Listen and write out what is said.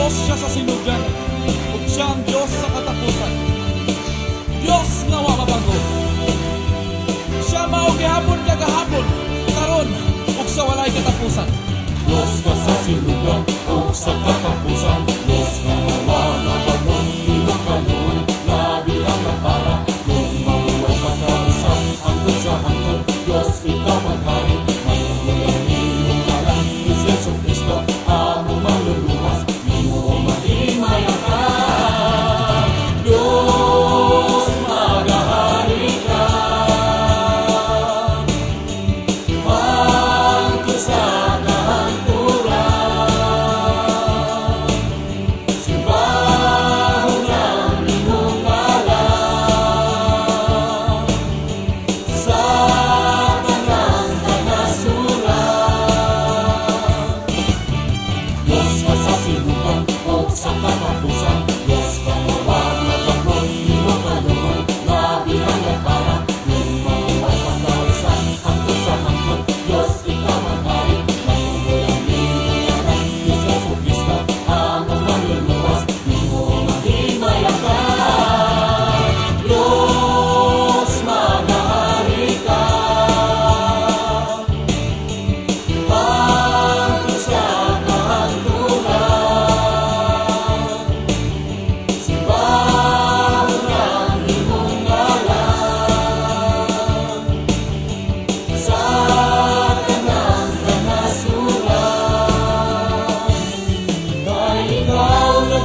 Diyos siya sa sinugdan, ug siya ang Diyos sa katapusan. Diyos nga wa mabago. Siya mao gihapon kagahapon, karon ug sa walay katapusan. Diyos ka sa sinugdan o sa katapusan. Diyos nga wala bagong ilog kanon. Labi ang napara kung mabuhay ka kausan. Hangtod sa hangtod, Diyos ikaw ang hari. Mayroong iyong ngalan, is Yesu Cristo, among maluluwas. Iyong mahimaya ka. Diyos, magahari ka. Hangtod sa sa katapusan. Diyos ka mawag na pagod, iyong kaluman. Labi ang napara, kung mabuhay ka kausan. Hangtod sa hangtod, Diyos ikaw ang hari. Mayroong iyong ngalan, is Yesu Cristo, among maluluwas. Iyong mahimaya ka. Diyos, magahari ka. Hangtod sa ikaw na